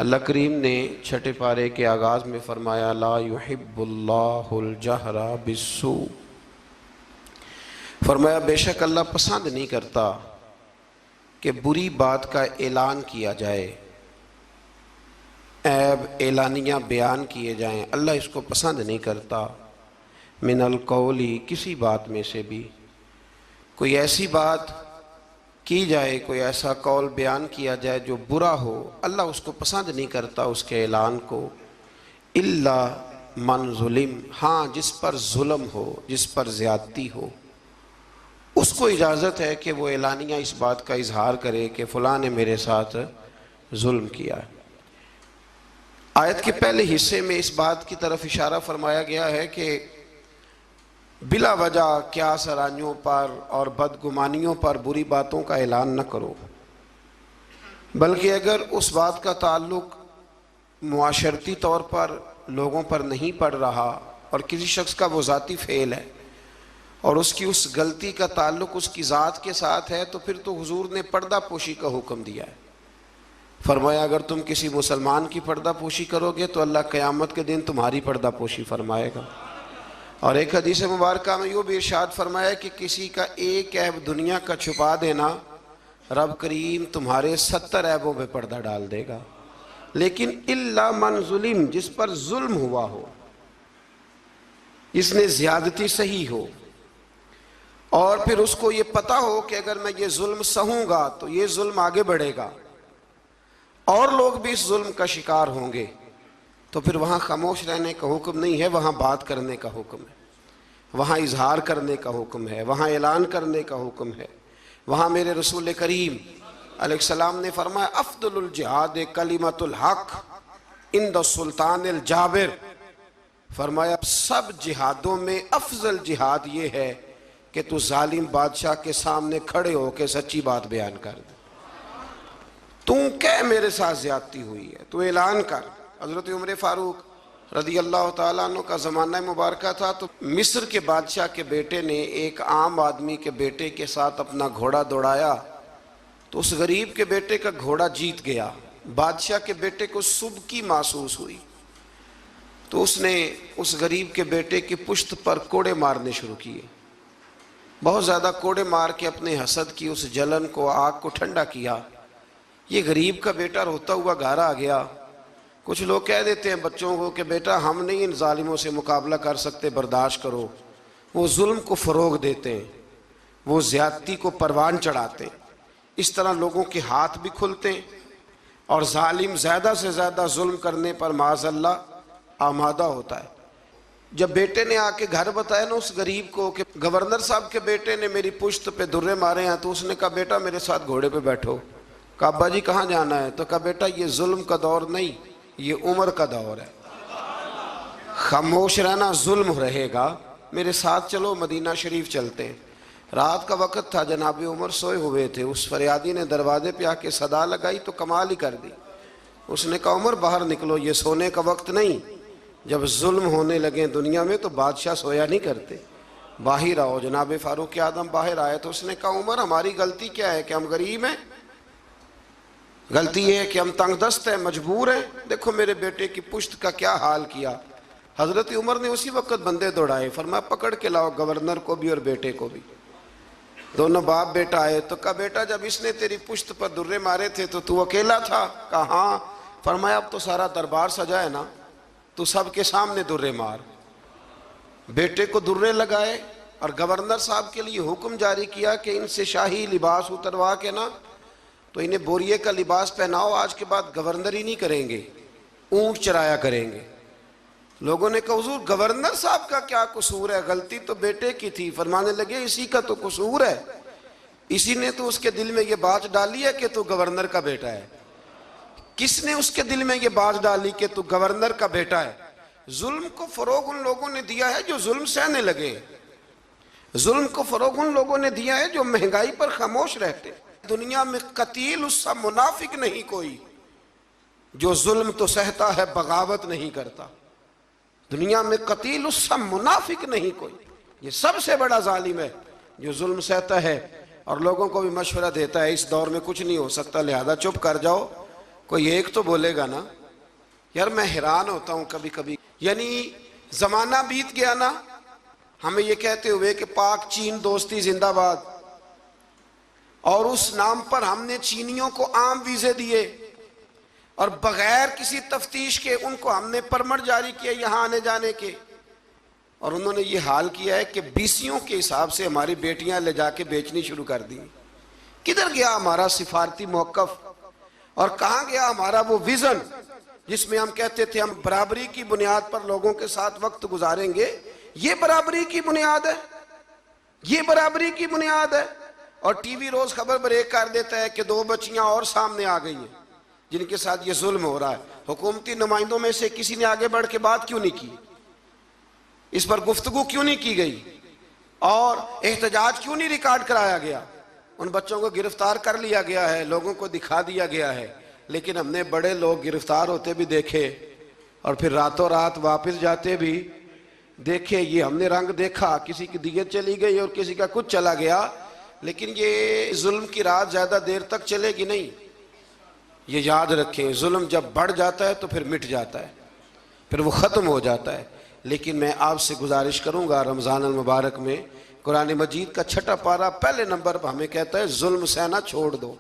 अल्लाह करीम ने छठे पारे के आगाज़ में फ़रमाया ला युहिब्बुल्लाहुल जहरा बिस्सू। फरमाया बेशक अल्लाह पसंद नहीं करता कि बुरी बात का ऐलान किया जाए, ऐब एलानिया बयान किए जाएं। अल्लाह इसको पसंद नहीं करता। मिनल कौली, किसी बात में से भी कोई ऐसी बात की जाए, कोई ऐसा कौल बयान किया जाए जो बुरा हो, अल्लाह उसको पसंद नहीं करता उसके ऐलान को। इल्ला मन जुलिम, हाँ जिस पर जुल्म हो, जिस पर ज़्यादती हो, उसको इजाज़त है कि वो एलानिया इस बात का इजहार करे कि फ़लाँ ने मेरे साथ जुल्म किया। आयत के पहले हिस्से में इस बात की तरफ इशारा फरमाया गया है कि बिला वजह क्या सरानियों पर और बदगुमानियों पर बुरी बातों का ऐलान न करो, बल्कि अगर उस बात का ताल्लुक मुआशरती तौर पर लोगों पर नहीं पड़ रहा और किसी शख्स का वो ज़ाती फ़ेल है और उसकी उस गलती का ताल्लुक उसकी ज़ात के साथ है, तो फिर तो हुजूर ने पर्दा पोशी का हुक्म दिया है। फरमाया अगर तुम किसी मुसलमान की पर्दा पोशी करोगे तो अल्लाह क़यामत के दिन तुम्हारी पर्दा पोशी फरमाएगा। और एक हदीस मुबारक में यूँ भी इरशाद फरमाया कि किसी का एक ऐब दुनिया का छुपा देना, रब करीम तुम्हारे 70 ऐबों पे पर्दा डाल देगा। लेकिन इल्ला मन जुलिम, जिस पर जुल्म हुआ हो, इसने ज़्यादती सही हो और फिर उसको ये पता हो कि अगर मैं ये जुल्म सहूँगा तो ये जुल्म आगे बढ़ेगा और लोग भी इस जुल्म का शिकार होंगे, तो फिर वहाँ खामोश रहने का हुक्म नहीं है, वहाँ बात करने का हुक्म है, वहाँ इजहार करने का हुक्म है, वहाँ ऐलान करने का हुक्म है। वहाँ मेरे रसूल करीम अलैहिस्सलाम ने फरमाया अफ़्ज़लुल जिहाद कलिमतुल हक़ इंद सुल्तानिल जाबिर। फरमाया सब जिहादों में अफजल जिहाद ये है कि तू जालिम बादशाह के सामने खड़े होकर सच्ची बात बयान कर दे। तू कह मेरे साथ ज्यादती हुई है, तू ऐलान कर। हज़रत उमर फ़ारूक रज़ी अल्लाह तआला अन्हु का ज़माना मुबारक था, तो मिस्र के बादशाह के बेटे ने एक आम आदमी के बेटे के साथ अपना घोड़ा दौड़ाया, तो उस गरीब के बेटे का घोड़ा जीत गया। बादशाह के बेटे को सुबकी महसूस हुई, तो उसने उस गरीब के बेटे की पुश्त पर कोड़े मारने शुरू किए। बहुत ज़्यादा कोड़े मार के अपने हसद की उस जलन को, आग को ठंडा किया। ये गरीब का बेटा रोता हुआ घर आ गया। कुछ लोग कह देते हैं बच्चों को कि बेटा हम नहीं इन जालिमों से मुकाबला कर सकते, बर्दाश्त करो। वो जुल्म को फ़रोग देते हैं, वो ज़्यादती को परवान चढ़ाते हैं। इस तरह लोगों के हाथ भी खुलते हैं और जालिम ज़्यादा से ज़्यादा जुल्म करने पर माज़अल्लाह आमादा होता है। जब बेटे ने आके घर बताया ना उस गरीब को कि गवर्नर साहब के बेटे ने मेरी पुश्त पे दुर्रे मारे हैं, तो उसने कहा बेटा मेरे साथ घोड़े पे बैठो। कहा अब्बा जी कहाँ जाना है? तो कहा बेटा ये जुल्म का दौर नहीं, ये उम्र का दौर है, खामोश रहना जुल्म रहेगा, मेरे साथ चलो मदीना शरीफ चलते हैं। रात का वक़्त था, जनाब उमर सोए हुए थे। उस फरियादी ने दरवाजे पे आके सदा लगाई तो कमाल ही कर दी। उसने कहा उमर बाहर निकलो, ये सोने का वक्त नहीं। जब जुल्म होने लगे दुनिया में तो बादशाह सोया नहीं करते, बाहर आओ। जनाब फ़ारूक आदम बाहर आए तो उसने कहा उमर हमारी गलती क्या है कि हम गरीब हैं? गलती ये है कि हम तंगदस्त हैं, मजबूर हैं। देखो मेरे बेटे की पुश्त का क्या हाल किया। हज़रत उमर ने उसी वक्त बंदे दौड़ाए, फरमाया पकड़ के लाओ गवर्नर को भी और बेटे को भी। दोनों बाप बेटा आए तो कहा बेटा जब इसने तेरी पुश्त पर दुर्रे मारे थे तो तू अकेला था? कहा हाँ। फरमाया अब तो सारा दरबार सजा है ना, तू सबके सामने दुर्रे मार। बेटे को दुर्रे लगाए और गवर्नर साहब के लिए हुक्म जारी किया कि इनसे शाही लिबास उतरवा के ना तो इन्हें बोरिए का लिबास पहनाओ, आज के बाद गवर्नर ही नहीं करेंगे, ऊंट चराया करेंगे। लोगों ने कहा हुजूर गवर्नर साहब का क्या कसूर है, गलती तो बेटे की थी। फरमाने लगे इसी का तो कसूर है, इसी ने तो उसके दिल में ये बात डाली है कि तू गवर्नर का बेटा है। किसने उसके दिल में ये बात डाली कि तू गवर्नर का बेटा है? जुल्म को फरोग उन लोगों ने दिया है जो जुल्म सहने लगे। जुल्म को फरोग उन लोगों ने दिया है जो महंगाई पर खामोश रहते। दुनिया में कतील उसका मुनाफिक नहीं कोई जो जुल्म तो सहता है बगावत नहीं करता। दुनिया में कतील उसका मुनाफिक नहीं कोई, ये सबसे बड़ा जालिम है जो जुल्म सहता है और लोगों को भी मशवरा देता है इस दौर में कुछ नहीं हो सकता, लिहाजा चुप कर जाओ, कोई एक तो बोलेगा ना। यार मैं हैरान होता हूं कभी कभी, यानी जमाना बीत गया ना हमें ये कहते हुए कि पाक चीन दोस्ती जिंदाबाद, और उस नाम पर हमने चीनियों को आम वीजे दिए और बगैर किसी तफ्तीश के उनको हमने परमिट जारी किए यहां आने जाने के, और उन्होंने ये हाल किया है कि बीसियों के हिसाब से हमारी बेटियां ले जाके बेचनी शुरू कर दी। किधर गया हमारा सिफारती मौकफ, और कहां गया हमारा वो विजन जिसमें हम कहते थे हम बराबरी की बुनियाद पर लोगों के साथ वक्त गुजारेंगे। ये बराबरी की बुनियाद है, ये बराबरी की बुनियाद है। और टीवी रोज खबर ब्रेक कर देता है कि 2 बच्चियां और सामने आ गई हैं जिनके साथ ये जुल्म हो रहा है। हुकूमती नुमाइंदों में से किसी ने आगे बढ़ के बात क्यों नहीं की, इस पर गुफ्तगू क्यों नहीं की गई, और एहतजाज क्यों नहीं रिकॉर्ड कराया गया। उन बच्चों को गिरफ्तार कर लिया गया है, लोगों को दिखा दिया गया है, लेकिन हमने बड़े लोग गिरफ्तार होते भी देखे और फिर रातों रात वापस जाते भी देखे। ये हमने रंग देखा, किसी की दियत चली गई और किसी का कुछ चला गया, लेकिन ये जुल्म की रात ज्यादा देर तक चलेगी नहीं। ये याद रखें, जुल्म जब बढ़ जाता है तो फिर मिट जाता है, फिर वो ख़त्म हो जाता है। लेकिन मैं आपसे गुजारिश करूंगा, रमज़ान अल मुबारक में कुरान मजीद का 6ठा पारा पहले नंबर पर हमें कहता है जुल्म सहना छोड़ दो,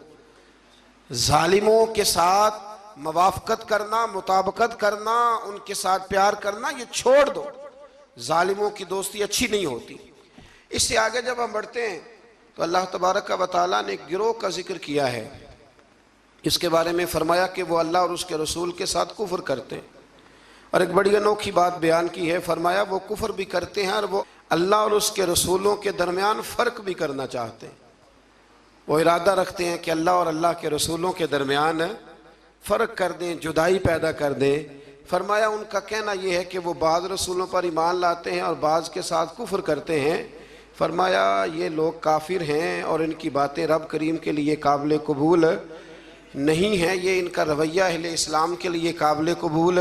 जालिमों के साथ मवाफ़क़त करना, मुताबकत करना, उनके साथ प्यार करना ये छोड़ दो। जालिमों की दोस्ती अच्छी नहीं होती। इससे आगे जब हम बढ़ते हैं तो अल्लाह तबारक व तआला ने एक गिरोह का जिक्र किया है। इसके बारे में फरमाया कि वो अल्लाह और उसके रसूल के साथ कुफ्र करते हैं, और एक बड़ी अनोखी बात बयान की है। फरमाया वो कुफ्र भी करते हैं और वो अल्लाह और उसके रसूलों के दरमियान फ़र्क भी करना चाहते हैं। वो इरादा रखते हैं कि अल्लाह और अल्लाह के रसूलों के दरमियान फ़र्क कर दें, जुदाई पैदा कर दें। फरमाया उनका कहना यह है कि वो बाज़ रसूलों पर ईमान लाते हैं और बाज़ के साथ कुफ्र करते हैं। फरमाया ये लोग काफिर हैं और इनकी बातें रब करीम के लिए काबिल कबूल नहीं है, ये इनका रवैया अहले इस्लाम के लिए काबिल कबूल।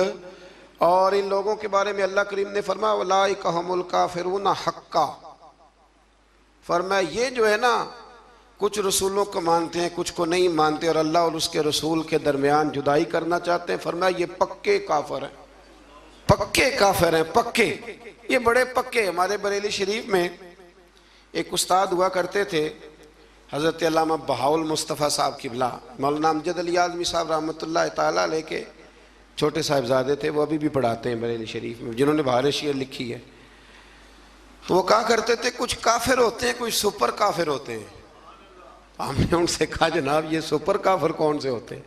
और इन लोगों के बारे में अल्लाह करीम ने फरमाया उलाइका हुमुल काफिरून हक्का। फरमाया ये जो है ना कुछ रसूलों को मानते हैं, कुछ को नहीं मानते, और अल्लाह और उसके रसूल के दरमियान जुदाई करना चाहते हैं। फरमाया ये पक्के काफिर हैं, पक्के काफिर हैं, पक्के, ये बड़े पक्के। हमारे बरेली शरीफ में एक उस्ताद हुआ करते थे, हज़रत अल्लामा बहाउल मुस्तफ़ा साहब किबला, मौलाना अमजद अली आज़मी साहब रहमतुल्लाह ताला अलैह के छोटे साहिबजादे थे। वो अभी भी पढ़ाते हैं बरेली शरीफ में, जिन्होंने बहार शेर लिखी है। तो वो कहा करते थे कुछ काफिर होते हैं, कुछ सुपर काफिर होते हैं। हमने उनसे कहा जनाब ये सुपर काफिर कौन से होते हैं?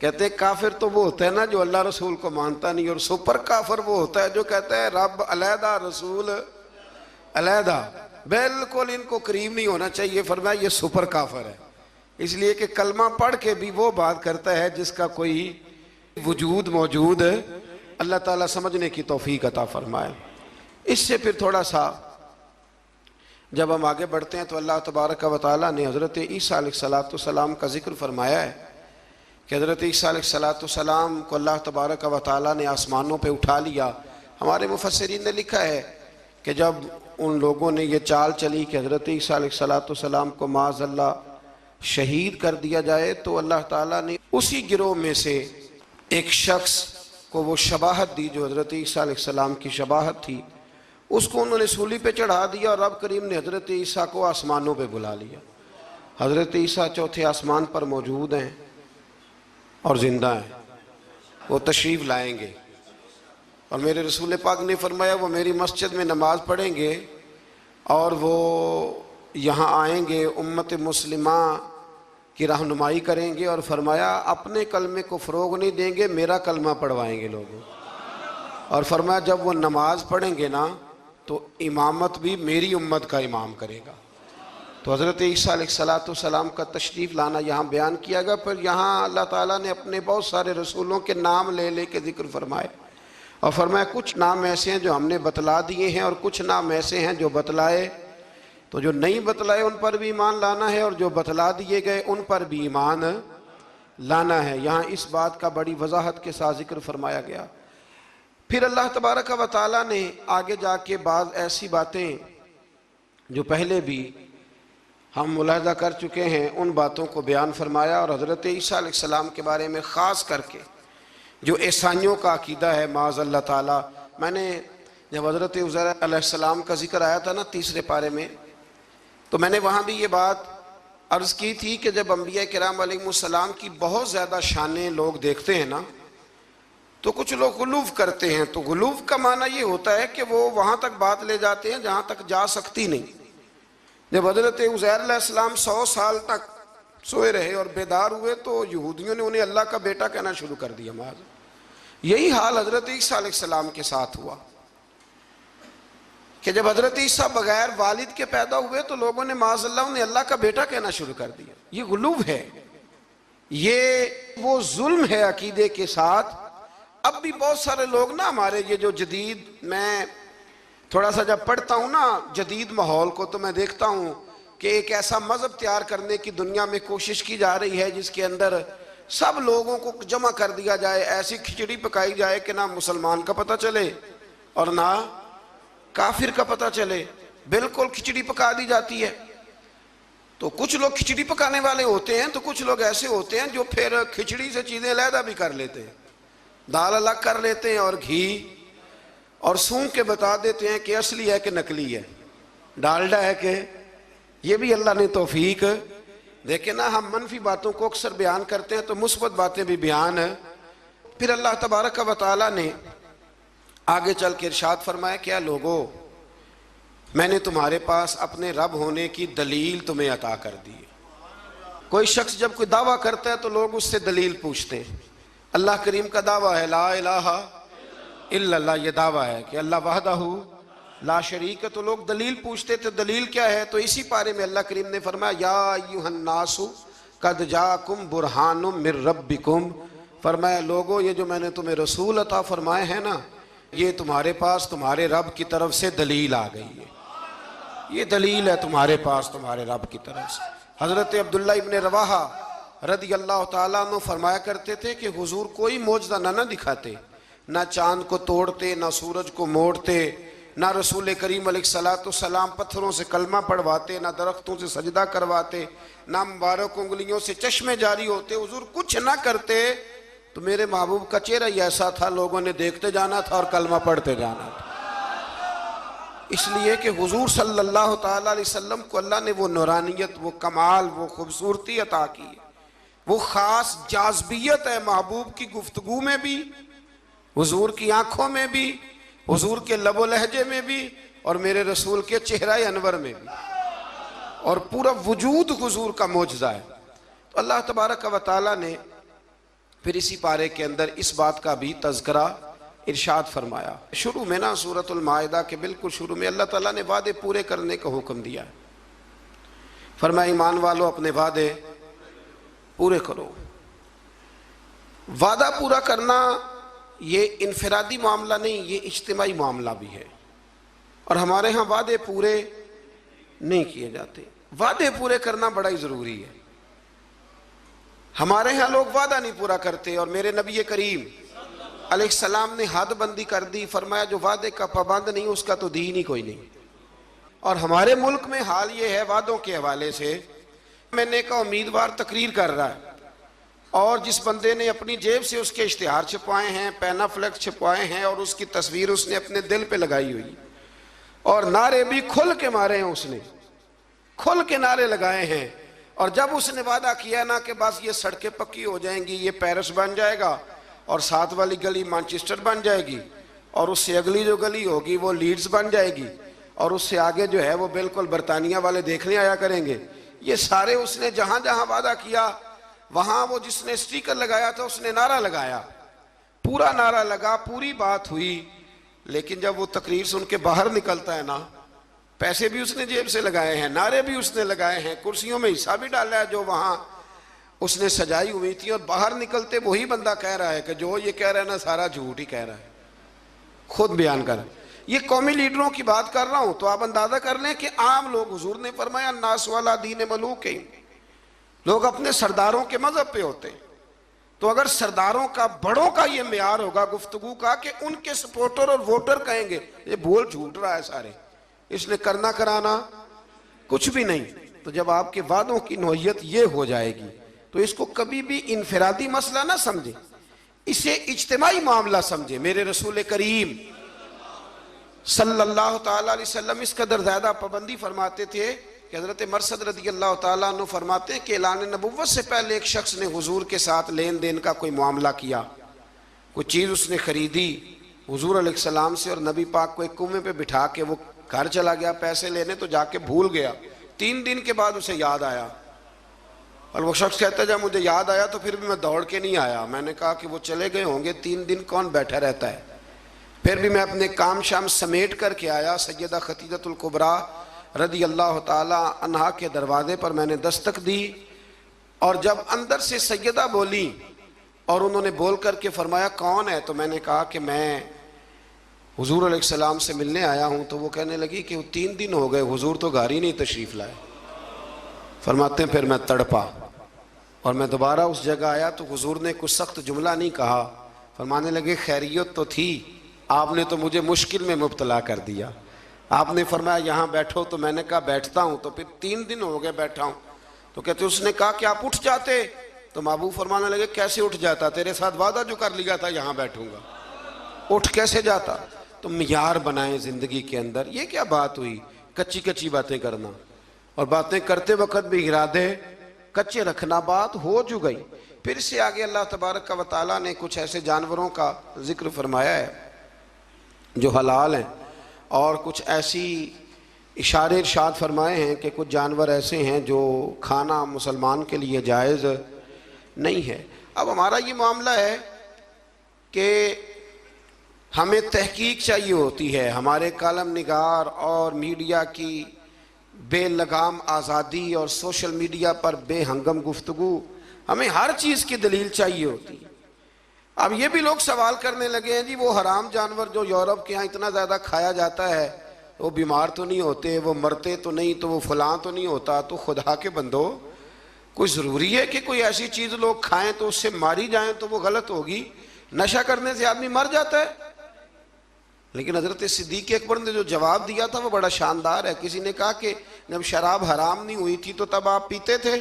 कहते काफिर तो वो होता है ना जो अल्लाह रसूल को मानता नहीं, और सुपर काफिर वो होता है जो कहता है रब अलहदा रसूल अलहदा, बिल्कुल इनको करीब नहीं होना चाहिए। फरमाया ये सुपर काफिर है, इसलिए कि कलमा पढ़ के भी वो बात करता है जिसका कोई वजूद मौजूद अल्लाह ताला समझने की तौफीक अता फरमाए। इससे फिर थोड़ा सा जब हम आगे बढ़ते हैं तो अल्लाह तबारक व तआला ने हज़रत ईसा अलैहिस्सलाम का जिक्र फरमाया है कि हज़रत ईसा अलैहिस्सलाम को अल्लाह तबारक व तआला ने आसमानों पे उठा लिया। हमारे मुफस्सिरीन ने लिखा है कि जब उन लोगों ने ये चाल चली कि हज़रत ईसा अलैहिस्सलाम को माज़अल्लाह शहीद कर दिया जाए, तो अल्लाह ताला ने उसी गिरोह में से एक शख्स को वो शबाहत दी जो हज़रत ईसा अलैहिस्सलाम की शबाहत थी, उसको उन्होंने सूली पे चढ़ा दिया और रब करीम ने हज़रत ईसा को आसमानों पे बुला लिया। हज़रत ईसा चौथे आसमान पर मौजूद हैं और ज़िंदा हैं, वो तशरीफ़ लाएंगे। और मेरे रसूल पाक ने फरमाया वो मेरी मस्जिद में नमाज़ पढ़ेंगे और वो यहाँ आएंगे, उम्मत मुस्लिमा की रहनुमाई करेंगे, और फरमाया अपने कलमे को फ़रोग़ नहीं देंगे, मेरा कलमा पढ़वाएंगे लोगों। और फरमाया जब वो नमाज़ पढ़ेंगे ना तो इमामत भी मेरी उम्मत का इमाम करेगा। तो हज़रत ईसा अलैहिस्सलाम का तशरीफ़ लाना यहाँ बयान किया गया। पर यहाँ अल्लाह ताला ने अपने बहुत सारे रसूलों के नाम ले ले के ज़िक्र फरमाए, और फरमाया कुछ नाम ऐसे हैं जो हमने बतला दिए हैं और कुछ नाम ऐसे हैं जो बतलाए, तो जो नहीं बतलाए उन पर भी ईमान लाना है और जो बतला दिए गए उन पर भी ईमान लाना है। यहाँ इस बात का बड़ी वजाहत के साथ जिक्र फरमाया गया। फिर अल्लाह तबारक व तआला ने आगे जाके बाज़ ऐसी बातें जो पहले भी हम मुलाहजा कर चुके हैं, उन बातों को बयान फरमाया और हज़रत ईसा अलैहिस्सलाम के बारे में ख़ास करके जो ईसाइयों का अकीदा है माज़अल्लाह ताला। मैंने जब हज़रत उज़ैर अलैहिस्सलाम का जिक्र आया था ना 3रे पारे में, तो मैंने वहाँ भी ये बात अर्ज़ की थी कि जब अंबिया किराम अलैहिमुस्सलाम की बहुत ज़्यादा शानें लोग देखते हैं ना, तो कुछ लोग गुलूव करते हैं। तो गुलूव का माना ये होता है कि वो वहाँ तक बात ले जाते हैं जहाँ तक जा सकती नहीं। जब हज़रत उज़ैर अलैहिस्सलाम 100 साल तक सोए रहे और बेदार हुए, तो यहूदियों ने उन्हें अल्लाह का बेटा कहना शुरू कर दिया। माज़ यही हाल हज़रत ईसा अलैहिस्सलाम के साथ हुआ कि जब हज़रत ईसा बगैर वालिद के पैदा हुए तो लोगों ने माज़अल्लाह उन्हें अल्लाह का बेटा कहना शुरू कर दिया। ये गुलूव है, ये वो जुल्म है अकीदे के साथ। अब भी बहुत सारे लोग ना हमारे ये जो जदीद, मैं थोड़ा सा जब पढ़ता हूँ ना जदीद माहौल को, तो मैं देखता हूँ कि एक ऐसा मज़हब तैयार करने की दुनिया में कोशिश की जा रही है जिसके अंदर सब लोगों को जमा कर दिया जाए, ऐसी खिचड़ी पकाई जाए कि ना मुसलमान का पता चले और ना काफिर का पता चले, बिल्कुल खिचड़ी पका दी जाती है। तो कुछ लोग खिचड़ी पकाने वाले होते हैं, तो कुछ लोग ऐसे होते हैं जो फिर खिचड़ी से चीज़ें अलहदा भी कर लेते हैं, दाल अलग कर लेते हैं और घी और सूंघ के बता देते हैं कि असली है कि नकली है, डालडा है कि। ये भी अल्लाह ने तौफीक देखे ना। हम मनफी बातों को अक्सर बयान करते हैं तो मुस्बत बातें भी बयान है। फिर अल्लाह तबारक व तआला ने आगे चल के इरशाद फरमाया, क्या लोगों, मैंने तुम्हारे पास अपने रब होने की दलील तुम्हें अता कर दी है। कोई शख्स जब कोई दावा करता है तो लोग उससे दलील पूछते हैं। अल्लाह करीम का दावा है ला इलाहा इल्लल्लाह, ये दावा है कि अल्लाह वहदहू ला शरीक है। तो लोग दलील पूछते थे, दलील क्या है? तो इसी पारे में अल्लाह करीम ने फरमाया या अय्युहन्नासु कद जाकुम बुरहानुम मिर रब्बिकुम, फरमाया लोगों ये जो मैंने तुम्हें रसूल अता फरमाए हैं ना, ये तुम्हारे पास तुम्हारे रब की तरफ से दलील आ गई है। ये दलील है तुम्हारे पास तुम्हारे रब की तरफ से। हज़रत अब्दुल्ला इब्न रवाहा रदी अल्लाह ताला अन्हु फरमाया करते थे कि हुजूर कोई मौजज़ा ना दिखाते, ना चांद को तोड़ते, ना सूरज को मोड़ते, ना रसूल करीम अलैहिस्सलाम पत्थरों से कलमा पढ़वाते, ना दरख्तों से सजदा करवाते, ना मुबारक उंगलियों से चश्मे जारी होते। हुजूर कुछ ना करते तो मेरे महबूब का चेहरा ही ऐसा था, लोगों ने देखते जाना था और कलमा पढ़ते जाना था। इसलिए कि हुजूर सल्लल्लाहु ताला अलैहि वसल्लम को अल्लाह ने वो नूरानियत, वो कमाल, वो खूबसूरती अता की, वो ख़ास जाज़बियत है महबूब की गुफ्तगू में भी, हुजूर की आंखों में भी, हुजूर के लबो लहजे में भी, और मेरे रसूल के चेहरा अनवर में भी, और पूरा वजूद हुजूर का मौजज़ा है। तो अल्लाह तबारक व तआला ने फिर इसी पारे के अंदर इस बात का भी तज़किरा इरशाद फरमाया। शुरू में ना सूरतुल माइदा के बिल्कुल शुरू में अल्लाह ताला ने वादे पूरे करने का हुक्म दिया है। फरमाया ईमान वालों अपने वादे पूरे करो। वादा पूरा करना ये इनफरादी मामला नहीं, ये इज्तिमाई मामला भी है। और हमारे यहाँ वादे पूरे नहीं किए जाते। वादे पूरे करना बड़ा ही ज़रूरी है। हमारे यहाँ लोग वादा नहीं पूरा करते, और मेरे नबी करीम अलैहिस्सलाम ने हद बंदी कर दी, फरमाया जो वादे का पाबंद नहीं उसका तो दीन ही कोई नहीं। और हमारे मुल्क में हाल ये है वादों के हवाले से, मैंने का उम्मीदवार तकरीर कर रहा है और जिस बंदे ने अपनी जेब से उसके इश्तिहार छपवाए हैं, पैनाफ्लेक्स छपवाए हैं और उसकी तस्वीर उसने अपने दिल पे लगाई हुई, और नारे भी खुल के मारे हैं, उसने खुल के नारे लगाए हैं। और जब उसने वादा किया ना कि बस ये सड़कें पक्की हो जाएंगी, ये पेरिस बन जाएगा और साथ वाली गली मैनचेस्टर बन जाएगी, और उससे अगली जो गली होगी वो लीड्स बन जाएगी, और उससे आगे जो है वो बिल्कुल बरतानिया वाले देखने आया करेंगे, ये सारे उसने जहां जहां वादा किया वहां वो जिसने स्टिकर लगाया था उसने नारा लगाया, पूरा नारा लगा, पूरी बात हुई। लेकिन जब वो तकरीर सुन के बाहर निकलता है ना, पैसे भी उसने जेब से लगाए हैं, नारे भी उसने लगाए हैं, कुर्सियों में हिस्सा भी डाला है जो वहां उसने सजाई हुई थी, और बाहर निकलते वही बंदा कह रहा है कि जो ये कह रहा है ना सारा झूठ ही कह रहा है, खुद बयान कर। ये कौमी लीडरों की बात कर रहा हूं, तो आप अंदाजा कर लें कि आम लोग, हुजूर ने फरमाया नास वाला दीन मलूक है, लोग अपने सरदारों के मजहब पे होते हैं। तो अगर सरदारों का, बड़ों का ये मेयार होगा गुफ्तगू का कि उनके सपोर्टर और वोटर कहेंगे ये बोल झूठ रहा है सारे, इसने करना कराना कुछ भी नहीं, तो जब आपके वादों की नौयत ये हो जाएगी तो इसको कभी भी इनफरादी मसला ना समझे, इसे इज्तिमाई मामला समझे। मेरे रसूल करीम सल्लल्लाहु ताला अलैहि वसल्लम इस कदर ज़्यादा पाबंदी फरमाते थे कि हज़रत मरसद रज़ी अल्लाह ताला अन्हु फरमाते कि ऐलान नबुव्वत से पहले एक शख्स ने हुजूर के साथ लेन देन का कोई मामला किया, कोई चीज़ उसने खरीदी हुजूर अलैहिस्सलाम से, और नबी पाक को एक कुएं पे बिठा के वो घर चला गया पैसे लेने, तो जाके भूल गया। 3 दिन के बाद उसे याद आया और वो शख्स कहता है जब मुझे याद आया तो फिर भी मैं दौड़ के नहीं आया। मैंने कहा कि वो चले गए होंगे, 3 दिन कौन बैठा रहता है। फिर भी मैं अपने काम शाम समेट करके आया। सैयदा खतीजतुल कुबरा रदी अल्लाह ताला अन्हा के दरवाजे पर मैंने दस्तक दी, और जब अंदर से सैयदा बोली और उन्होंने बोल करके फरमाया कौन है, तो मैंने कहा कि मैं हुजूर अलैहिस्सलाम से मिलने आया हूँ। तो वो कहने लगी कि वो 3 दिन हो गए हुजूर तो घर ही नहीं तशरीफ़ लाए। फरमाते हैं फिर मैं तड़पा और मैं दोबारा उस जगह आया तो हुजूर ने कुछ सख्त जुमला नहीं कहा, फरमाने लगे खैरियत तो थी, आपने तो मुझे मुश्किल में मुब्तला कर दिया। आपने फरमाया यहाँ बैठो, तो मैंने कहा बैठता हूँ, तो फिर 3 दिन हो गए बैठा हूँ। तो कहते उसने कहा कि आप उठ जाते, तो महबूब फरमाने लगे कैसे उठ जाता, तेरे साथ वादा जो कर लिया था यहाँ बैठूंगा, उठ कैसे जाता। तो मियार बनाए ज़िंदगी के अंदर। ये क्या बात हुई कच्ची कच्ची बातें करना, और बातें करते वक्त भी इरादे कच्चे रखना, बात हो जो गई। फिर से आगे अल्लाह तबारक व तआला ने कुछ ऐसे जानवरों का जिक्र फरमाया है जो हलाल हैं, और कुछ ऐसी इशारे इरशाद फरमाए हैं कि कुछ जानवर ऐसे हैं जो खाना मुसलमान के लिए जायज़ नहीं है। अब हमारा ये मामला है कि हमें तहकीक चाहिए होती है, हमारे कालम निगार और मीडिया की बेलगाम आज़ादी और सोशल मीडिया पर बेहंगम गुफ्तगू, हमें हर चीज़ की दलील चाहिए होती है। अब ये भी लोग सवाल करने लगे हैं जी वो हराम जानवर जो यूरोप के यहाँ इतना ज़्यादा खाया जाता है, वो बीमार तो नहीं होते, वो मरते तो नहीं, तो वो फलां तो नहीं होता। तो खुदा के बंदो, कोई ज़रूरी है कि कोई ऐसी चीज़ लोग खाएं तो उससे मारी जाएं तो वो गलत होगी? नशा करने से आदमी मर जाता है। लेकिन हज़रत सिद्दीक़ अकबर ने जो जवाब दिया था वो बड़ा शानदार है। किसी ने कहा कि जब शराब हराम नहीं हुई थी तो तब आप पीते थे?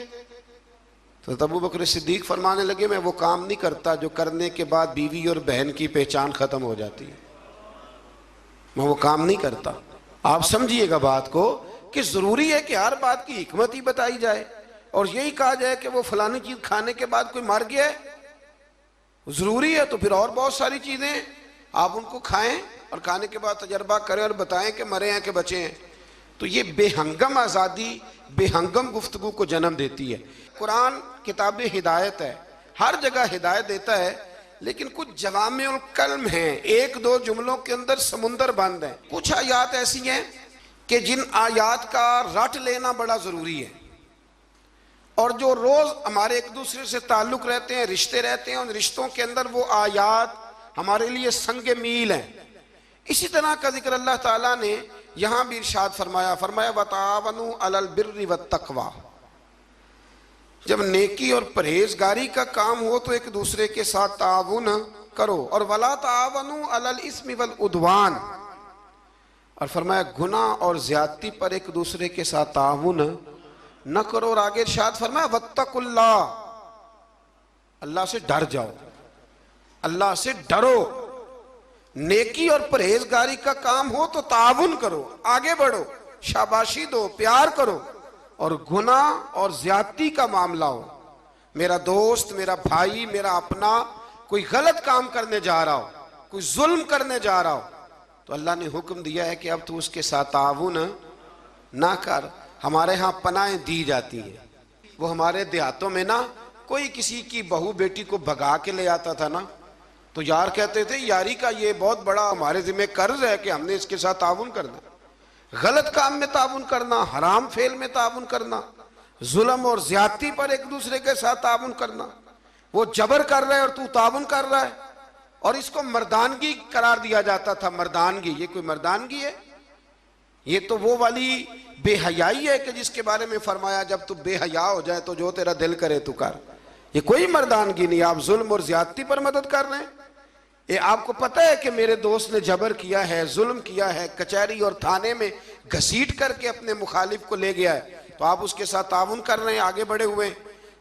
तो तब अबू बकर सिद्दीक़ फरमाने लगे मैं वो काम नहीं करता जो करने के बाद बीवी और बहन की पहचान ख़त्म हो जाती है, मैं वो काम नहीं करता। आप समझिएगा बात को कि ज़रूरी है कि हर बात की हिकमत ही बताई जाए, और यही कहा जाए कि वो फलानी चीज़ खाने के बाद कोई मर गया है, ज़रूरी है तो फिर और बहुत सारी चीज़ें आप उनको खाएं और खाने के बाद तजर्बा करें और बताएं कि मरे हैं कि बचे हैं। तो ये बेहंगम आज़ादी बेहंगम गुफ्तगू को जन्म देती है। कुरान किताब हिदायत है, हर जगह हिदायत देता है, लेकिन कुछ जवामिउल कल्म हैं, 1-2 जुमलों के अंदर समुंदर बंद है। कुछ आयात ऐसी हैं कि जिन आयात का रट लेना बड़ा ज़रूरी है, और जो रोज़ हमारे एक दूसरे से ताल्लुक़ रहते हैं, रिश्ते रहते हैं, उन रिश्तों के अंदर वो आयात हमारे लिए संग मील हैं। इसी तरह का जिक्र अल्लाह ताला ने यहाँ भी इरशाद फरमाया, फरमाया वतावनु अलल बिर्रि वत्तक़वा। जब नेकी और परहेजगारी का काम हो तो एक दूसरे के साथ ताउन करो, और वला तावनु अलल इस्मि वल उद्वान, और फरमाया गुनाह और ज्यादती पर एक दूसरे के साथ ताउन न करो। और आगे इरशाद फरमाया वत्तकुल्लाह, अल्लाह से डर जाओ, अल्लाह से डरो। नेकी और परहेजगारी का काम हो तो ताउन करो, आगे बढ़ो, शाबाशी दो, प्यार करो। और गुनाह और ज्यादती का मामला हो, मेरा दोस्त, मेरा भाई, मेरा अपना कोई गलत काम करने जा रहा हो, कोई जुल्म करने जा रहा हो, तो अल्लाह ने हुक्म दिया है कि अब तू उसके साथ ताउन ना कर। हमारे यहाँ पनाहें दी जाती हैं। वो हमारे देहातों में ना कोई किसी की बहू बेटी को भगा के ले आता था ना, तो यार कहते थे यारी का ये बहुत बड़ा हमारे जिम्मे कर्ज है कि हमने इसके साथ ताउन करना। गलत काम में ताउन करना, हराम फेल में ताउन करना, जुल्म और ज्यादती पर एक दूसरे के साथ ताउन करना, वो जबर कर रहा है और तू ताउन कर रहा है, और इसको मर्दानगी करार दिया जाता था। मर्दानगी, ये कोई मर्दानगी है? ये तो वो वाली बेहयाई है कि जिसके बारे में फरमाया जब तू बेहया हो जाए तो जो तेरा दिल करे तू कर। ये कोई मर्दानगी नहीं, आप जुल्म और ज्यादती पर मदद कर रहे हैं। ये आपको पता है कि मेरे दोस्त ने जबर किया है, जुल्म किया है, कचहरी और थाने में घसीट करके अपने मुखालिफ को ले गया है, तो तो आप उसके साथ ताउन कर रहे हैं, आगे बढ़े हुए हैं।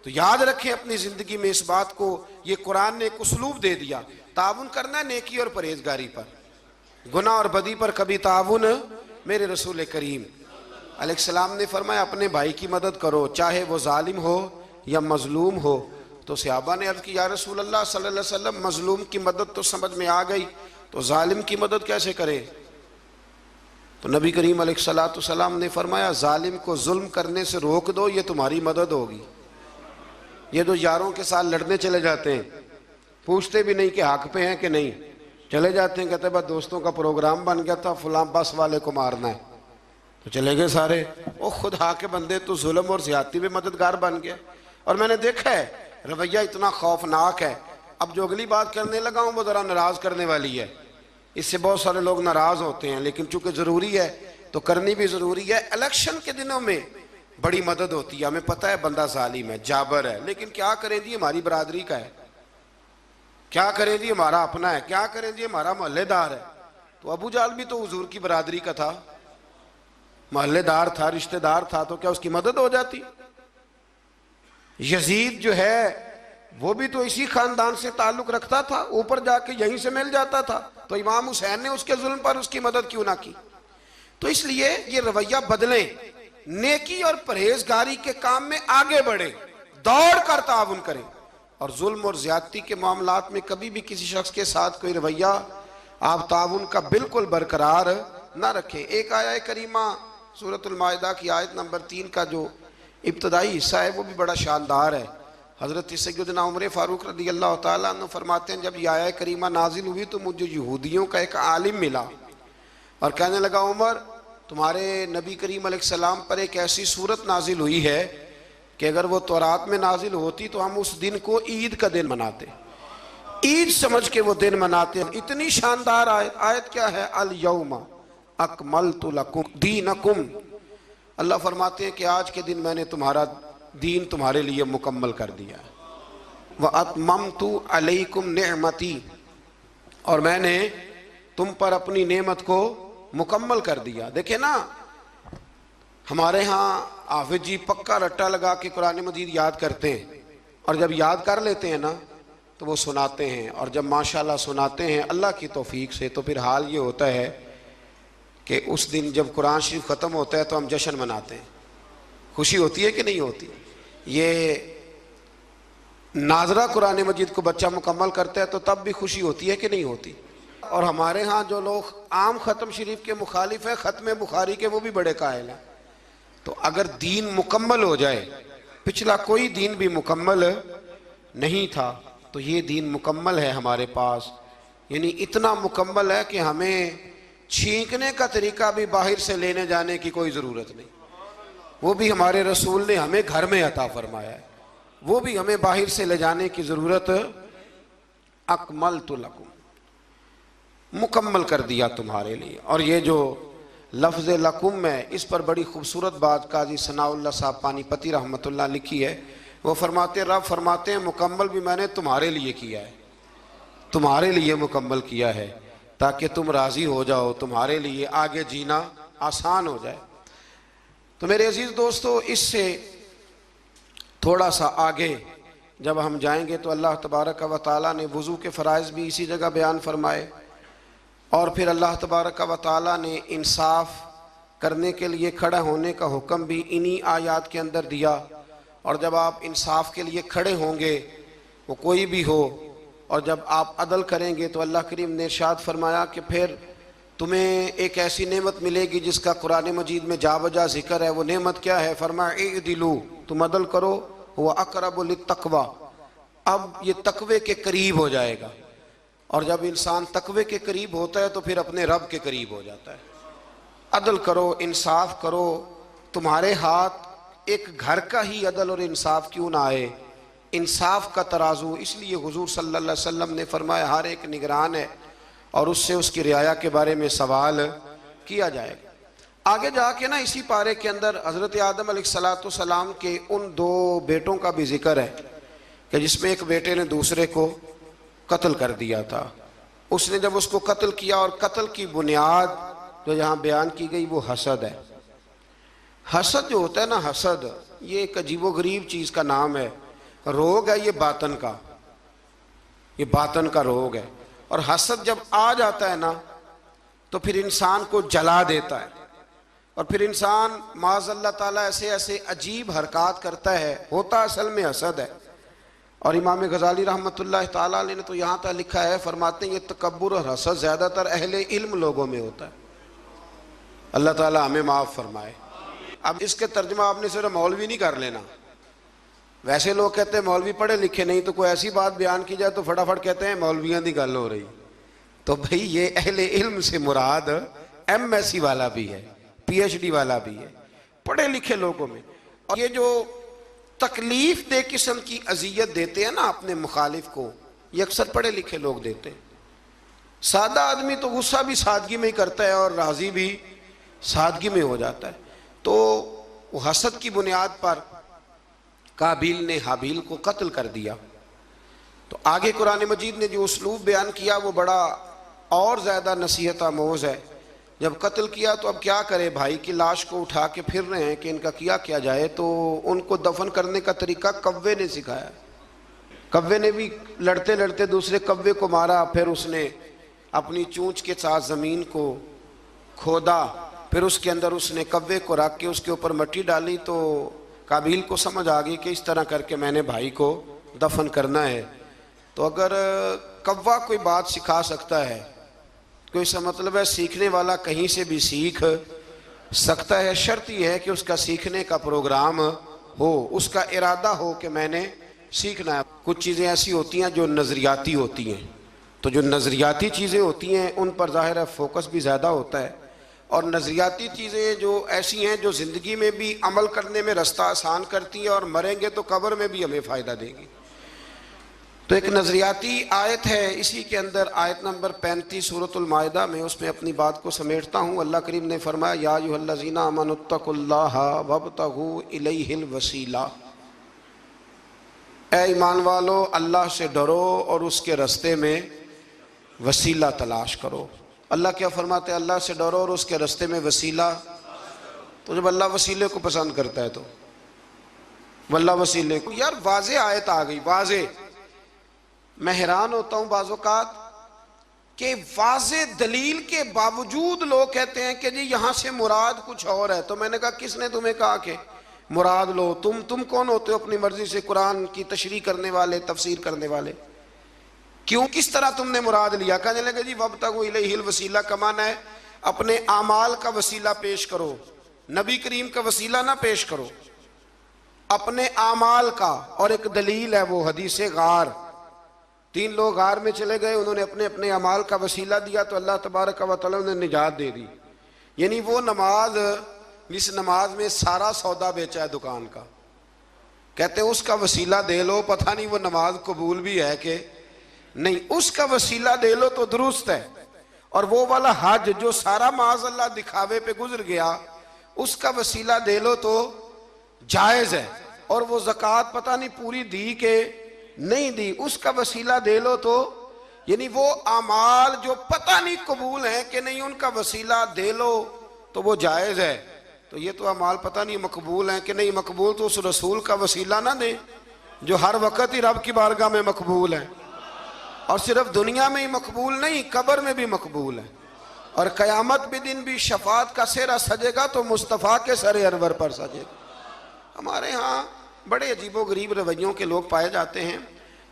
तो याद रखें अपनी जिंदगी में इस बात को, ये कुरान ने एक उसलूब दे दिया, ताउन करना है नेकी और परहेजगारी पर, गुनाह और बदी पर कभी ताउन। मेरे रसूल करीम अलैहिस्सलाम ने फरमाया अपने भाई की मदद करो, चाहे वो जालिम हो या मजलूम हो। तो सहाबा ने अर्ज की या रसूल अल्लाह सल्लल्लाहु अलैहि वसल्लम, मजलूम की मदद तो समझ में आ गई, तो जालिम की मदद कैसे करें? तो नबी करीम अलैहिस्सलाम ने फरमाया जालिम को जुल्म करने से रोक दो, ये तुम्हारी मदद होगी। ये तो यारों के साथ लड़ने चले जाते हैं, पूछते भी नहीं कि हक पे हैं कि नहीं, चले जाते हैं, कहते बस दोस्तों का प्रोग्राम बन गया था, फलां बस वाले को मारना है, तो चले गए सारे। ओ खुदा के बंदे, तो जुल्म और ज्यादती में मददगार बन गया। और मैंने देखा है रवैया इतना खौफनाक है। अब जो अगली बात करने लगा हूँ वो ज़रा नाराज़ करने वाली है, इससे बहुत सारे लोग नाराज़ होते हैं, लेकिन चूंकि ज़रूरी है तो करनी भी ज़रूरी है। इलेक्शन के दिनों में बड़ी मदद होती है, हमें पता है बंदा जालिम है, जाबर है, लेकिन क्या करें जी, हमारी बरादरी का है, क्या करें जी, हमारा अपना है, क्या करें जी, हमारा मोहल्लेदार है। तो अबू जाल भी तो हुजूर की बरादरी का था, मोहल्लेदार था, रिश्तेदार था, तो क्या उसकी मदद हो जाती? यजीद जो है वो भी तो इसी खानदान से ताल्लुक रखता था, ऊपर जाके यहीं से मिल जाता था, तो इमाम हुसैन ने उसके जुल्म पर उसकी मदद क्यों ना की? तो इसलिए ये रवैया बदलें, नेकी और परहेजगारी के काम में आगे बढ़े, दौड़ कर ताउन करें, और जुल्म और ज्यादती के मामलात में कभी भी किसी शख्स के साथ कोई रवैया आप ताउन का बिल्कुल बरकरार ना रखें। एक आया करीमा सूरतुल माइदा की आयत नंबर 3 का जो इब्तदाई हिस्सा है वो भी बड़ा शानदार है। हज़रत सैयदना उमर फारूक रज़ी अल्लाह ताला अन्हु फरमाते हैं, जब ये आया करीमा नाजिल हुई तो मुझे यहूदियों का एक आलिम मिला और कहने लगा, उमर तुम्हारे नबी करीम अलैहिस्सलाम पर एक ऐसी सूरत नाजिल हुई है कि अगर वो तौरात में नाजिल होती तो हम उस दिन को ईद का दिन मनाते, ईद समझ के वो दिन मनाते। इतनी शानदार आयत, आयत क्या है? अल यौमा अकमलतु लकुम दीनकुम। अल्लाह फरमाते हैं कि आज के दिन मैंने तुम्हारा दीन तुम्हारे लिए मुकम्मल कर दिया, व अतममतु अलैकुम निअमती, और मैंने तुम पर अपनी नेमत को मुकम्मल कर दिया। देखे ना, हमारे यहाँ हाफिज जी पक्का रट्टा लगा के कुरान मजीद याद करते हैं, और जब याद कर लेते हैं ना तो वो सुनाते हैं, और जब माशाल्लाह सुनाते हैं अल्लाह की तौफीक से, तो फिर हाल ये होता है कि उस दिन जब कुरान शरीफ ख़त्म होता है तो हम जश्न मनाते हैं। खुशी होती है कि नहीं होती? ये नाजरा कुरान मजीद को बच्चा मुकम्मल करता है तो तब भी खुशी होती है कि नहीं होती? और हमारे यहाँ जो लोग आम ख़त्म शरीफ के मुखालिफ हैं, ख़त्म बुखारी के, वो भी बड़े कायल हैं। तो अगर दीन मुकम्मल हो जाए, पिछला कोई दीन भी मुकम्मल नहीं था, तो ये दीन मुकम्मल है हमारे पास, यानी इतना मुकम्मल है कि हमें छींकने का तरीका भी बाहर से लेने जाने की कोई ज़रूरत नहीं, वो भी हमारे रसूल ने हमें घर में अता फरमाया है, वो भी हमें बाहर से ले जाने की ज़रूरत। अकमलतु लकुम, मुकम्मल कर दिया तुम्हारे लिए। और ये जो लफ्ज़ लकुम है, इस पर बड़ी खूबसूरत बात काजी सनाउल्लाह साहब पानीपति रहमतुल्लाह लिखी है। वो फरमाते, रब फरमाते हैं मुकम्मल भी मैंने तुम्हारे लिए किया है, तुम्हारे लिए मुकम्मल किया है ताकि तुम राज़ी हो जाओ, तुम्हारे लिए आगे जीना आसान हो जाए। तो मेरे अजीज़ दोस्तों, इससे थोड़ा सा आगे जब हम जाएंगे तो अल्लाह तबारक व तआला ने वज़ू के फ़राइज़ भी इसी जगह बयान फरमाए, और फिर अल्लाह तबारक व तआला ने इंसाफ करने के लिए खड़ा होने का हुक्म भी इन्हीं आयात के अंदर दिया। और जब आप इंसाफ के लिए खड़े होंगे, वो कोई भी हो, और जब आप अदल करेंगे तो अल्लाह करीम ने इरशाद फरमाया कि फिर तुम्हें एक ऐसी नेमत मिलेगी जिसका कुरान मजीद में जा बजा जिक्र है। वो नेमत क्या है? फरमाया इदिलू, तुम अदल करो, हुवा अक़रबु लित्तक़वा, अब ये तकवे के करीब हो जाएगा। और जब इंसान तकवे के करीब होता है तो फिर अपने रब के करीब हो जाता है। अदल करो, इंसाफ करो, तुम्हारे हाथ एक घर का ही अदल और इंसाफ क्यों ना आए, इंसाफ का तराजू। इसलिए हुजूर सल्लल्लाहु अलैहि वसल्लम ने फरमाया हर एक निगरान है और उससे उसकी रियाया के बारे में सवाल किया जाएगा। आगे जाके ना इसी पारे के अंदर हज़रत आदम अलैहिस्सलाम के उन 2 बेटों का भी जिक्र है कि जिसमें एक बेटे ने दूसरे को कत्ल कर दिया था। उसने जब उसको कत्ल किया, और कत्ल की बुनियाद जो यहाँ बयान की गई वो हसद है। हसद जो होता है ना, हसद ये एक अजीबोगरीब चीज़ का नाम है, रोग है ये बातन का, ये बातन का रोग है। और हसद जब आ जाता है ना तो फिर इंसान को जला देता है, और फिर इंसान माज़अल्लाह ताला ऐसे ऐसे अजीब हरकत करता है, होता असल में हसद है। और इमाम गज़ाली रहमतुल्लाह ताला अलैह ने तो यहाँ तक लिखा है, फरमाते हैं ये तकब्बुर और हसद ज़्यादातर अहले इल्म लोगों में होता है। अल्लाह ताला हमें माफ़ फरमाए। अब इसके तर्जुमा आपने सिर्फ मौलवी नहीं कर लेना। वैसे लोग कहते हैं मौलवी पढ़े लिखे नहीं, तो कोई ऐसी बात बयान की जाए तो फटाफट कहते हैं मौलवियाँ की गल हो रही। तो भाई ये अहले इल्म से मुराद MSc वाला भी है, PhD वाला भी है, पढ़े लिखे लोगों में। और ये जो तकलीफ दे किस्म की अजियत देते हैं ना अपने मुखालिफ को, ये अक्सर पढ़े लिखे लोग देते हैं। सादा आदमी तो गुस्सा भी सादगी में ही करता है और राजी भी सादगी में हो जाता है। तो वो हसद की बुनियाद पर काबिल ने हाबिल को कत्ल कर दिया। तो आगे कुरान मजीद ने जो उसलूब बयान किया वो बड़ा और ज़्यादा नसीहत आमोज़ है। जब कत्ल किया तो अब क्या करे, भाई की लाश को उठा के फिर रहे हैं कि इनका किया जाए। तो उनको दफन करने का तरीका कव्वे ने सिखाया। कव्वे ने भी लड़ते लड़ते दूसरे कव्वे को मारा, फिर उसने अपनी चूंच के साथ ज़मीन को खोदा, फिर उसके अंदर उसने कव्वे को रख के उसके ऊपर मिट्टी डाली। तो काबिल को समझ आ गई कि इस तरह करके मैंने भाई को दफन करना है। तो अगर कव्वा कोई बात सिखा सकता है तो इसका मतलब है सीखने वाला कहीं से भी सीख सकता है। शर्त यह है कि उसका सीखने का प्रोग्राम हो, उसका इरादा हो कि मैंने सीखना है। कुछ चीज़ें ऐसी होती हैं जो नज़रियाती होती हैं, तो जो नज़रियाती चीज़ें होती हैं उन पर ज़ाहिर है फोकस भी ज़्यादा होता है। और नज़रियाती चीज़ें जो ऐसी हैं जो ज़िंदगी में भी अमल करने में रास्ता आसान करती हैं और मरेंगे तो कब्र में भी हमें फ़ायदा देगी। तो एक नज़रियाती आयत है, इसी के अंदर आयत नंबर 35 सूरतुल माइदा में, उसमें अपनी बात को समेटता हूँ। अल्लाह करीम ने फरमाया या अय्युहल्लज़ीना आमनुत्तकुल्लाह वब्तगू इलैहिल वसीला, ए ईमान वालो अल्लाह से डरो और उसके रास्ते में वसीला तलाश करो। अल्लाह क्या फरमाते हैं, अल्लाह से डरो और उसके रास्ते में वसीला। तो जब अल्लाह वसीले को पसंद करता है तो अल्लाह वसीले को, यार वाज़े आयत आ गई, वाज़े। मैं हैरान होता हूँ बाज़ौक़ात कि वाज़े दलील के बावजूद लोग कहते हैं कि जी यहाँ से मुराद कुछ और है। तो मैंने कहा किसने तुम्हें कहा कि मुराद लो? तुम कौन होते हो अपनी मर्जी से कुरान की तशरीह करने वाले, तफसीर करने वाले? क्यों, किस तरह तुमने मुराद लिया? कहने लगे जी वब्तगू इलैहिल वसीला का माना है अपने आमाल का वसीला पेश करो, नबी करीम का वसीला ना पेश करो, अपने आमाल का। और एक दलील है वो हदीस गार, 3 लोग गार में चले गए, उन्होंने अपने अपने अमाल का वसीला दिया तो अल्लाह तबारक व तआला ने निजात दे दी। यानी वो नमाज जिस नमाज में सारा सौदा बेचा है दुकान का, कहते हैं उसका वसीला दे लो, पता नहीं वो नमाज कबूल भी है कि नहीं, उसका वसीला दे लो तो दुरुस्त है। और वो वाला हज जो सारा माज़अल्लाह दिखावे पे गुजर गया, उसका वसीला दे लो तो जायज़ है। और वो ज़कात पता नहीं पूरी दी के नहीं दी, उसका वसीला दे लो तो, यानी वो आमाल जो पता नहीं कबूल है कि नहीं, उनका वसीला दे लो तो वो जायज़ है। तो ये तो अमाल पता नहीं मकबूल हैं कि नहीं मकबूल, तो उस रसूल का वसीला ना दे जो हर वक़्त ही रब की बारगाह में मकबूल है। और सिर्फ दुनिया में ही मकबूल नहीं, कब्र में भी मकबूल है। और क़यामत के दिन भी शफात का सेहरा सजेगा तो मुस्तफ़ा के सरे अनवर पर सजेगा। हमारे यहाँ बड़े अजीबो गरीब रवैयों के लोग पाए जाते हैं,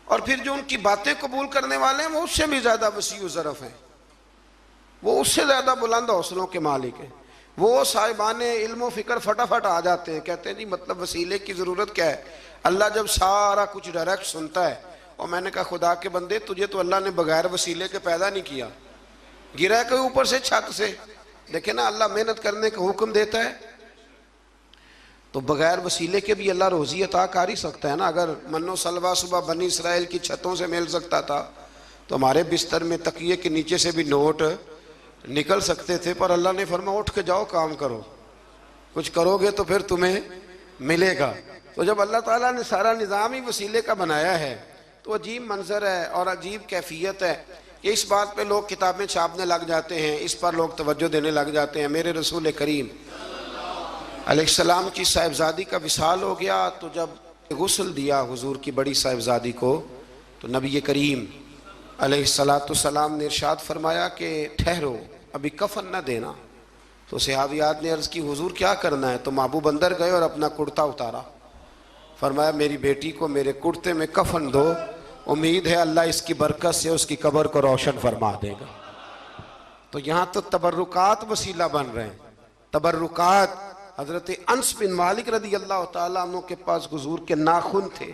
और फिर जो उनकी बातें कबूल करने वाले हैं वो उससे भी ज़्यादा वसी व ज़रफ़ हैं, वो उससे ज़्यादा बुलंद हौसलों के मालिक हैं। वो साहिबाने इल्म व फ़िक्र फटाफट आ जाते हैं, कहते हैं जी मतलब वसीले की ज़रूरत क्या है, अल्लाह जब सारा कुछ डायरेक्ट सुनता है। और मैंने कहा खुदा के बंदे, तुझे तो अल्लाह ने बगैर वसीले के पैदा नहीं किया, गिरा के ऊपर से छत से। देखे ना अल्लाह मेहनत करने का हुक्म देता है तो बगैर वसीले के भी अल्लाह रोज़ी अता कर ही सकता है ना। अगर मन्नो सलवा सुबह बनी इसराइल की छतों से मिल सकता था तो हमारे बिस्तर में तकिए के नीचे से भी नोट निकल सकते थे। पर अल्लाह ने फरमा उठ के जाओ, काम करो, कुछ करोगे तो फिर तुम्हें मिलेगा। तो जब अल्लाह ताला ने सारा निज़ाम ही वसीले का बनाया है तो अजीब मंजर है और अजीब कैफियत है कि इस बात पे लोग किताबें छापने लग जाते हैं, इस पर लोग तवज्जो देने लग जाते हैं। मेरे रसूल करीम अलैहिस्सलाम की साहिबजादी का विसाल हो गया तो जब गुस्ल दिया हुजूर की बड़ी साहिबजादी को, तो नबी करीम अलैहिस्सलाम ने इरशाद फरमाया कि ठहरो, अभी कफन न देना। तो सहाबियात ने अर्ज़ की हुजूर क्या करना है? तो महबूब अंदर गए और अपना कुर्ता उतारा, फरमाया मेरी बेटी को मेरे कुर्ते में कफन दो, उम्मीद है अल्लाह इसकी बरकत से उसकी कब्र को रोशन फरमा देगा। तो यहाँ तो तबर्रुकात वसीला बन रहे हैं। तबर्रुकात हज़रत अनस बिन मालिक रदी अल्लाह ताला अन्हु के पास हुजूर के नाखून थे।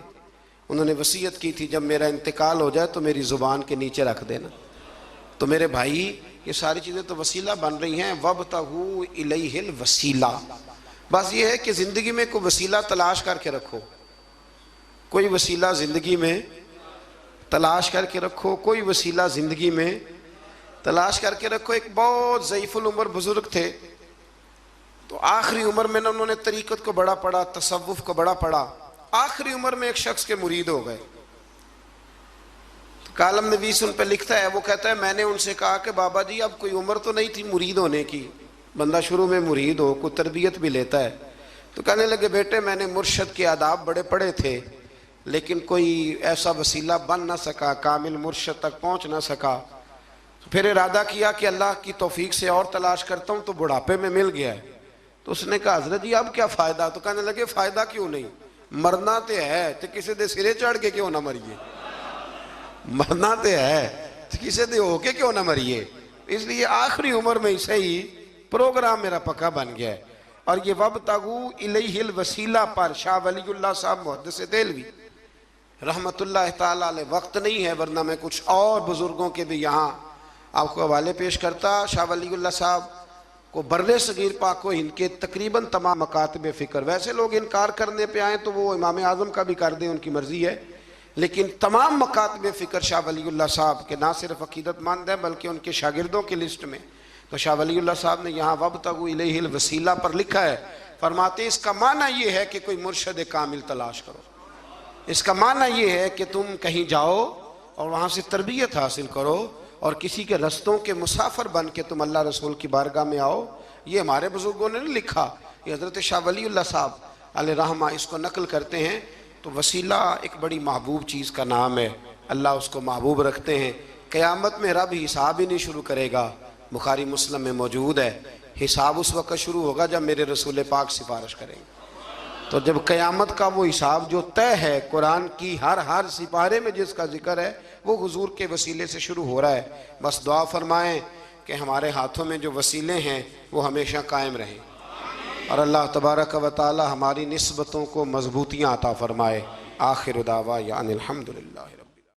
उन्होंने वसीयत की थी जब मेरा इंतकाल हो जाए तो मेरी ज़ुबान के नीचे रख देना। तो मेरे भाई ये सारी चीज़ें तो वसीला बन रही हैं। वब्तगू इलैहिल वसीला, बस ये है कि ज़िंदगी में कोई वसीला तलाश करके रखो, कोई वसीला ज़िंदगी में तलाश करके रखो, कोई वसीला ज़िंदगी में तलाश करके रखो। एक बहुत ज़ईफ़ुल उम्र बुज़ुर्ग थे, तो आखिरी उम्र में ना उन्होंने तरीक़त को बड़ा पढ़ा, तसव्वुफ़ को बड़ा पढ़ा। आखिरी उम्र में एक शख्स के मुरीद हो गए। तो कालम नवीस उन पर लिखता है, वो कहता है मैंने उनसे कहा कि बाबा जी अब कोई उम्र तो नहीं थी मुरीद होने की, बंदा शुरू में मुरीद हो कोई तरबियत भी लेता है। तो कहने लगे बेटे मैंने मुर्शद के आदाब बड़े पढ़े थे, लेकिन कोई ऐसा वसीला बन ना सका, कामिल मुर्शद तक पहुँच ना सका। तो फिर इरादा किया कि अल्लाह की तौफीक से और तलाश करता हूँ, तो बुढ़ापे में मिल गया है। तो उसने कहा हजरत जी अब क्या फ़ायदा? तो कहने लगे फ़ायदा क्यों नहीं, मरना तो है तो किसी दे सिरे चढ़ के क्यों ना मरिए, मरना तो है तो किसी दे होके क्यों ना मरिए। इसलिए आखिरी उम्र में से ही प्रोग्राम मेरा पक्का बन गया है। और ये वब्तगू इलैहिल वसीला पर शाह वलीउल्लाह साहब मुहद्दिस देहलवी रहमतुल्लाह ताला अलैह, वक्त नहीं है वरना मैं कुछ और बुजुर्गों के भी यहाँ आपको हवाले पेश करता। शाह वलीउल्लाह साहब को बर्रे सगीर पाक को इनके तकरीबन तमाम मकातब फ़िक्र, वैसे लोग इनकार करने पे आए तो वो इमाम आज़म का भी कर दें, उनकी मर्ज़ी है, लेकिन तमाम मकातब फ़िक्र शाह वलीउल्लाह साहब के ना सिर्फ अकीदतमंद हैं बल्कि उनके शागिर्दों की लिस्ट में। तो शाह वलीउल्लाह साहब ने यहाँ वब्तगू इलैहिल वसीला पर लिखा है, फरमाते इसका माना ये है कि कोई मुर्शद कामिल तलाश करो। इसका माना ये है कि तुम कहीं जाओ और वहाँ से तरबियत हासिल करो और किसी के रस्तों के मुसाफिर बन के तुम अल्लाह रसूल की बारगाह में आओ। ये हमारे बुजुर्गों ने नहीं लिखा, ये हज़रत शाह वलीउल्लाह साहब अलैहि रहमा इसको नकल करते हैं। तो वसीला एक बड़ी महबूब चीज़ का नाम है, अल्लाह उसको महबूब रखते हैं। क़यामत में रब हिसाब ही नहीं शुरू करेगा, बुखारी मुस्लिम में मौजूद है। हिसाब उस वक़्त शुरू होगा जब मेरे रसूल पाक सिफारिश करेंगे। तो जब क़यामत का वो हिसाब जो तय है, कुरान की हर सिपारे में जिसका जिक्र है वो हुजूर के वसीले से शुरू हो रहा है। बस दुआ फरमाएं कि हमारे हाथों में जो वसीले हैं वो हमेशा कायम रहें और अल्लाह तबारक व तआला हमारी निस्बतों को मजबूतियाँ अता फरमाए। आखिर दावा या अनिल हम्दुलिल्लाह।